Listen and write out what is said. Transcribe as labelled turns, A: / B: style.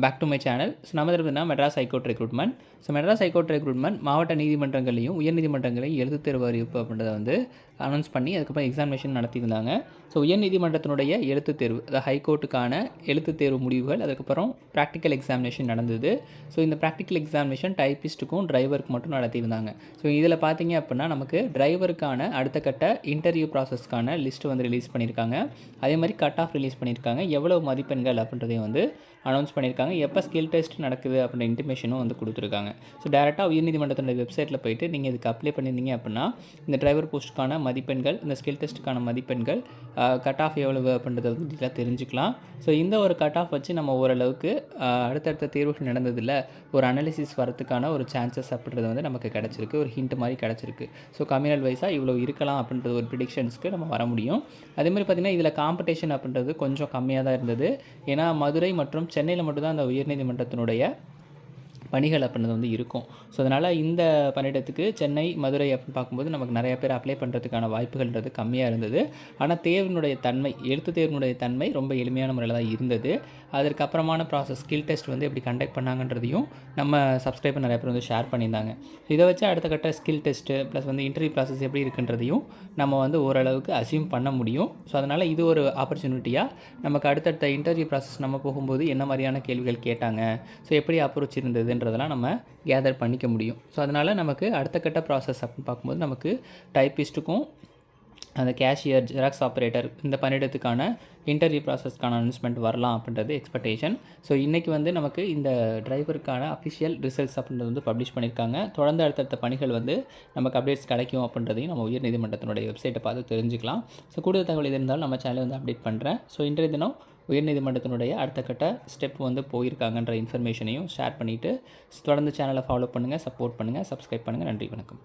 A: Back to my channel. So நம்ம இருந்ததுன்னா Madras high court recruitment. So Madras high court recruitment மாவட்ட நீதிமன்றங்களையும் உயர்நீதிமன்றங்களையும் எழுத்துத் தேர்வு அறிவிப்பு அப்படின்றத வந்து அனௌன்ஸ் பண்ணி அதுக்கப்புறம் எக்ஸாமினேஷன் நடத்தியிருந்தாங்க. ஸோ உயர்நீதிமன்றத்தினுடைய எழுத்துத் தேர்வு, அதாவது ஹைகோர்ட்டுக்கான எழுத்துத் தேர்வு முடிவுகள், அதுக்கப்புறம் ப்ராக்டிக்கல் எக்ஸாமினேஷன் நடந்தது. ஸோ இந்த ப்ராக்டிக்கல் எக்ஸாமினேஷன் டைப்பிஸ்ட்டுக்கும் டிரைவருக்கு மட்டும் நடத்தியிருந்தாங்க. ஸோ இதில் பார்த்தீங்க அப்படின்னா நமக்கு டிரைவருக்கான அடுத்த கட்ட இன்டர்வியூ ப்ராசஸ்க்கான லிஸ்ட்டு வந்து ரிலீஸ் பண்ணியிருக்காங்க. அதே மாதிரி கட் ஆஃப் ரிலீஸ் பண்ணியிருக்காங்க. எவ்வளவு மதிப்பெண்கள் அப்படின்றதையும் வந்து அனௌன்ஸ் பண்ணியிருக்காங்க. எப்போ ஸ்கில் டெஸ்ட் நடக்குது அப்படின்ற இன்டிமேஷனும் வந்து கொடுத்துருக்காங்க. ஸோ டேரெக்டாக உயர்நீதிமன்றத்தினுடைய வெப்சைட்டில் போய்ட்டு நீங்கள் இதுக்கு அப்ளை பண்ணியிருந்தீங்க அப்படின்னா இந்த டிரைவர் போஸ்ட்டுக்கான மதிப்பெண்கள், இந்த ஸ்கில் டெஸ்ட்டுக்கான மதிப்பெண்கள், கட் ஆஃப் எவ்வளவு அப்படின்றத வந்து டீட்டெயிலாக தெரிஞ்சுக்கலாம். ஸோ இந்த ஒரு கட் ஆஃப் வச்சு நம்ம ஓரளவுக்கு அடுத்தடுத்த தேர்வுகள் நடந்ததில் ஒரு அனாலிசிஸ் வரத்துக்கான ஒரு சான்சஸ் அப்படின்றது வந்து நமக்கு கிடச்சிருக்கு, ஒரு ஹிண்ட் மாதிரி கிடச்சிருக்கு. ஸோ கம்யூனல் வைஸாக இவ்வளோ இருக்கலாம் அப்படின்றது ஒரு ப்ரிடிக்ஷன்ஸ்க்கு நம்ம வர முடியும். அதேமாதிரி பார்த்திங்கன்னா இதில் காம்படிஷன் அப்படின்றது கொஞ்சம் கம்மியாக தான் இருந்தது. ஏன்னா மதுரை மற்றும் சென்னையில் மட்டும்தான் அந்த உயர்நீதிமன்றத்தினுடைய பணிகள் அப்படின்றது வந்து இருக்கும். ஸோ அதனால் இந்த பணியிடத்துக்கு சென்னை, மதுரை அப்படின்னு பார்க்கும்போது நமக்கு நிறைய பேர் அப்ளை பண்ணுறதுக்கான வாய்ப்புகள்ன்றது கம்மியாக இருந்தது. ஆனால் தேர்வினுடைய தன்மை, எழுத்து தேர்வினுடைய தன்மை ரொம்ப எளிமையான முறையில் தான் இருந்தது. அதற்கப்புறமான ப்ராசஸ் ஸ்கில் டெஸ்ட் வந்து எப்படி கண்டக்ட் பண்ணாங்கன்றதையும் நம்ம சப்ஸ்கிரைபர் நிறைய பேர் வந்து ஷேர் பண்ணியிருந்தாங்க. இதை வச்சு அடுத்த கட்ட ஸ்கில் டெஸ்ட்டு ப்ளஸ் வந்து இன்டர்வியூ ப்ராசஸ் எப்படி இருக்குன்றதையும் நம்ம வந்து ஓரளவுக்கு அசியூம் பண்ண முடியும். ஸோ அதனால் இது ஒரு ஆப்பர்ச்சுனிட்டியாக நமக்கு அடுத்தடுத்த இன்டர்வியூ ப்ராசஸ் நம்ம போகும்போது என்ன மாதிரியான கேள்விகள் கேட்டாங்க, ஸோ எப்படி அப்ரோச் இருந்ததுன்றதெல்லாம் நம்ம கேதர் பண்ணிக்க முடியும். ஸோ அதனால் நமக்கு அடுத்த கட்ட ப்ராசஸ் அப்படின்னு பார்க்கும்போது நமக்கு டைப்பிஸ்ட்டுக்கும் அந்த கேஷியர், ஜெராக்ஸ் ஆப்ரேட்டர் இந்த பணியிடத்துக்கான இன்டர்வியூ ப்ராசஸ்க்கான அனௌன்ஸ்மெண்ட் வரலாம் அப்படின்றது எக்ஸ்பெக்டேஷன். ஸோ இன்றைக்கி வந்து நமக்கு இந்த டிரைவருக்கான அஃபிஷியல் ரிசல்ட்ஸ் அப்படின்றது வந்து பப்ளிஷ் பண்ணியிருக்காங்க. தொடர்ந்து அடுத்தடுத்த பணிகள் வந்து நமக்கு அப்டேட்ஸ் கிடைக்கும் அப்படின்றதையும் நம்ம உயர்நீதிமன்றத்தினுடைய வெப்சைட்டை பார்த்து தெரிஞ்சுக்கலாம். ஸோ கூடுதல் தகவல் இது இருந்தாலும் நம்ம சேனலை வந்து அப்டேட் பண்ணுறேன். ஸோ இன்றைய தினம் உயர்நீதிமன்றத்தினுடைய அடுத்த கட்ட ஸ்டெப் வந்து போயிருக்காங்கன்ற இன்ஃபர்மேஷனையும் ஷேர் பண்ணிவிட்டு தொடர்ந்து சேனலை ஃபாலோ பண்ணுங்கள், சப்போர்ட் பண்ணுங்கள், சப்ஸ்கிரைப் பண்ணுங்கள். நன்றி, வணக்கம்.